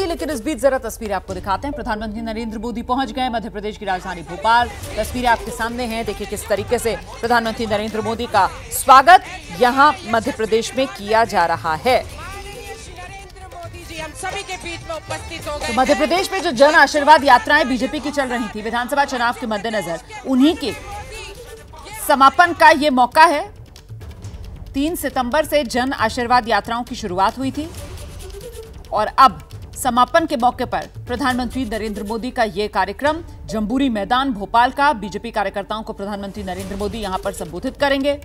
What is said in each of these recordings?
लेकिन इस बीच जरा तस्वीरें आपको दिखाते हैं। प्रधानमंत्री नरेंद्र मोदी पहुंच गए मध्य प्रदेश की राजधानी भोपाल। तस्वीरें आपके सामने हैं, देखिए किस तरीके से प्रधानमंत्री नरेंद्र मोदी का स्वागत यहां मध्य प्रदेश में किया जा रहा है। सभी के बीच में उपस्थित हो गए। तो मध्य प्रदेश में जो जन आशीर्वाद यात्राएं बीजेपी की चल रही थी विधानसभा चुनाव के मद्देनजर, उन्हीं के समापन का ये मौका है। 3 सितंबर से जन आशीर्वाद यात्राओं की शुरुआत हुई थी और अब समापन के मौके पर प्रधानमंत्री नरेंद्र मोदी का यह कार्यक्रम जंबूरी मैदान भोपाल का, बीजेपी कार्यकर्ताओं को प्रधानमंत्री नरेंद्र मोदी यहां पर संबोधित करेंगे।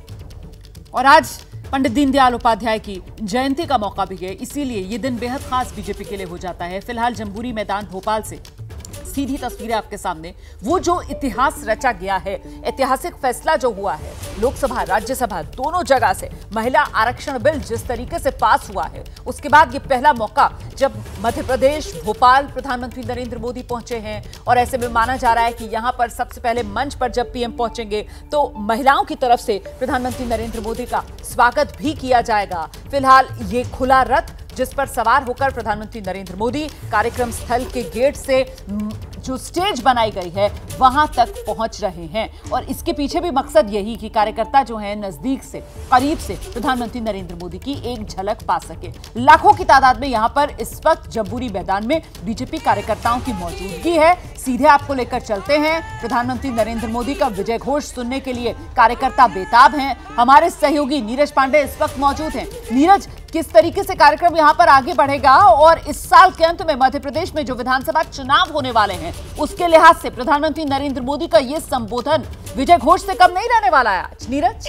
और आज पंडित दीनदयाल उपाध्याय की जयंती का मौका भी है, इसीलिए ये दिन बेहद खास बीजेपी के लिए हो जाता है। फिलहाल जंबूरी मैदान भोपाल से सीधी तस्वीरें आपके सामने। वो जो इतिहास रचा गया है, ऐतिहासिक फैसला जो हुआ है, लोकसभा राज्यसभा दोनों जगह से महिला आरक्षण बिल जिस तरीके से पास हुआ है, उसके बाद ये पहला मौका जब मध्य प्रदेश भोपाल प्रधानमंत्री नरेंद्र मोदी पहुंचे हैं। और ऐसे में माना जा रहा है कि यहां पर सबसे पहले मंच पर जब पीएम पहुंचेंगे तो महिलाओं की तरफ से प्रधानमंत्री नरेंद्र मोदी का स्वागत भी किया जाएगा। फिलहाल ये खुला रथ जिस पर सवार होकर प्रधानमंत्री नरेंद्र मोदी कार्यक्रम स्थल के गेट से जो स्टेज बनाई गई है वहां तक पहुंच रहे हैं। और इसके पीछे भी मकसद यही कि कार्यकर्ता जो हैं नजदीक से, करीब से प्रधानमंत्री नरेंद्र मोदी की एक झलक पा सके। लाखों की तादाद में यहां पर इस वक्त जंबूरी मैदान में बीजेपी कार्यकर्ताओं की मौजूदगी है। सीधे आपको लेकर चलते हैं। प्रधानमंत्री नरेंद्र मोदी का विजय घोष सुनने के लिए कार्यकर्ता बेताब हैं। हमारे सहयोगी नीरज पांडे इस वक्त मौजूद हैं। नीरज, किस तरीके से कार्यक्रम यहां पर आगे बढ़ेगा और इस साल के अंत में मध्य प्रदेश में जो विधानसभा चुनाव होने वाले हैं उसके लिहाज से प्रधानमंत्री नरेंद्र मोदी का यह संबोधन विजय घोष से कम नहीं रहने वाला है आज? नीरज,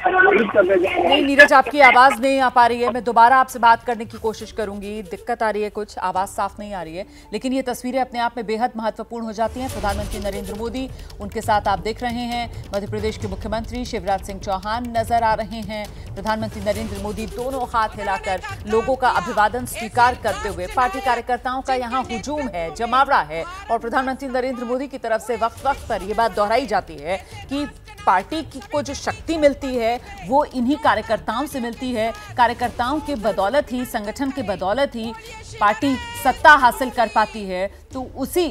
नहीं नीरज, आपकी आवाज नहीं आ पा रही है। मैं दोबारा आपसे बात करने की कोशिश करूंगी, दिक्कत आ रही है, कुछ आवाज साफ नहीं आ रही है। लेकिन ये तस्वीरें अपने आप में बेहद महत्वपूर्ण हो जाती हैं। प्रधानमंत्री नरेंद्र मोदी, उनके साथ आप देख रहे हैं मध्य प्रदेश के मुख्यमंत्री शिवराज सिंह चौहान नजर आ रहे हैं। प्रधानमंत्री नरेंद्र मोदी दोनों हाथ हिलाकर लोगों का अभिवादन स्वीकार करते हुए, पार्टी कार्यकर्ताओं का यहाँ हुजूम है, जमावड़ा है। और प्रधानमंत्री नरेंद्र मोदी की तरफ से वक्त वक्त पर यह बात दोहराई जाती है कि पार्टी को जो शक्ति मिलती है वो इन्हीं कार्यकर्ताओं से मिलती है। कार्यकर्ताओं के बदौलत ही, संगठन के बदौलत ही पार्टी सत्ता हासिल कर पाती है। तो उसी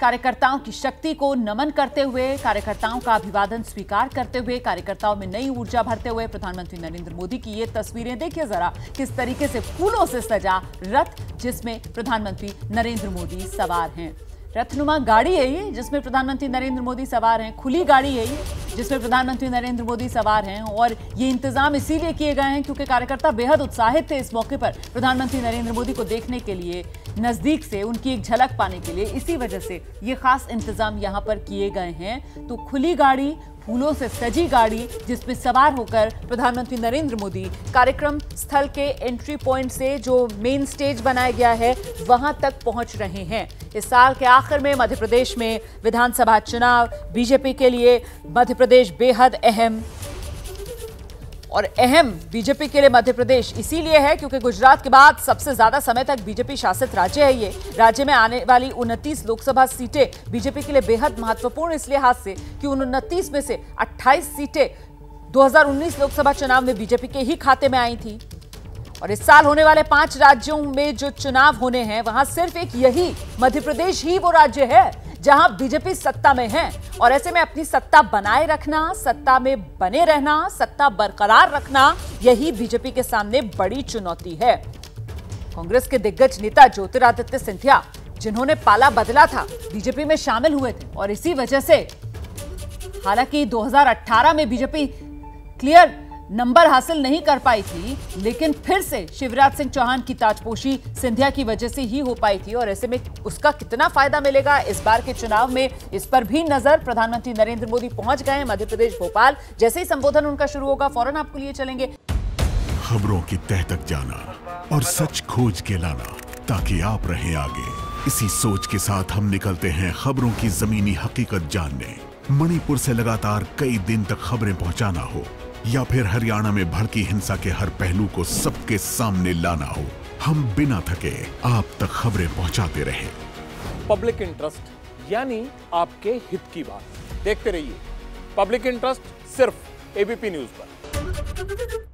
कार्यकर्ताओं की शक्ति को नमन करते हुए, कार्यकर्ताओं का अभिवादन स्वीकार करते हुए, कार्यकर्ताओं में नई ऊर्जा भरते हुए प्रधानमंत्री नरेंद्र मोदी की ये तस्वीरें देखिए जरा, किस तरीके से फूलों से सजा रथ जिसमें प्रधानमंत्री नरेंद्र मोदी सवार हैं। रथनुमा गाड़ी है ये जिसमें प्रधानमंत्री नरेंद्र मोदी सवार हैं, खुली गाड़ी है ये जिसमें प्रधानमंत्री नरेंद्र मोदी सवार हैं। और ये इंतजाम इसीलिए किए गए हैं क्योंकि कार्यकर्ता बेहद उत्साहित थे इस मौके पर प्रधानमंत्री नरेंद्र मोदी को देखने के लिए, नजदीक से उनकी एक झलक पाने के लिए। इसी वजह से ये खास इंतजाम यहाँ पर किए गए हैं। तो खुली गाड़ी, फूलों से सजी गाड़ी जिसमें सवार होकर प्रधानमंत्री नरेंद्र मोदी कार्यक्रम स्थल के एंट्री पॉइंट से जो मेन स्टेज बनाया गया है वहां तक पहुंच रहे हैं। इस साल के आखिर में मध्य प्रदेश में विधानसभा चुनाव, बीजेपी के लिए मध्य प्रदेश बेहद अहम और अहम बीजेपी के लिए मध्य प्रदेश इसीलिए है क्योंकि गुजरात के बाद सबसे ज्यादा समय तक बीजेपी शासित राज्य है ये। राज्य में आने वाली 29 लोकसभा सीटें बीजेपी के लिए बेहद महत्वपूर्ण इस लिहाज से कि उन 29 में से 28 सीटें 2019 लोकसभा चुनाव में बीजेपी के ही खाते में आई थी। और इस साल होने वाले 5 राज्यों में जो चुनाव होने हैं वहां सिर्फ एक यही मध्य प्रदेश ही वो राज्य है जहां बीजेपी सत्ता में है। और ऐसे में अपनी सत्ता बनाए रखना, सत्ता में बने रहना, सत्ता बरकरार रखना, यही बीजेपी के सामने बड़ी चुनौती है। कांग्रेस के दिग्गज नेता ज्योतिरादित्य सिंधिया, जिन्होंने पाला बदला था, बीजेपी में शामिल हुए थे। और इसी वजह से हालांकि 2018 में बीजेपी क्लियर नंबर हासिल नहीं कर पाई थी, लेकिन फिर से शिवराज सिंह चौहान की ताजपोशी सिंधिया की वजह से ही हो पाई थी। और ऐसे में उसका कितना फायदा मिलेगा इस बार के चुनाव में, इस पर भी नजर। प्रधानमंत्री नरेंद्र मोदी पहुंच गए मध्य प्रदेश भोपाल। जैसे ही संबोधन उनका शुरू होगा फौरन आपको लिए चलेंगे। खबरों की तह तक जाना और सच खोज के लाना ताकि आप रहें आगे, इसी सोच के साथ हम निकलते हैं खबरों की जमीनी हकीकत जानने। मणिपुर से लगातार कई दिन तक खबरें पहुंचाना हो या फिर हरियाणा में भड़की हिंसा के हर पहलू को सबके सामने लाना हो, हम बिना थके आप तक खबरें पहुंचाते रहें। पब्लिक इंटरेस्ट यानी आपके हित की बात। देखते रहिए पब्लिक इंटरेस्ट सिर्फ एबीपी न्यूज पर।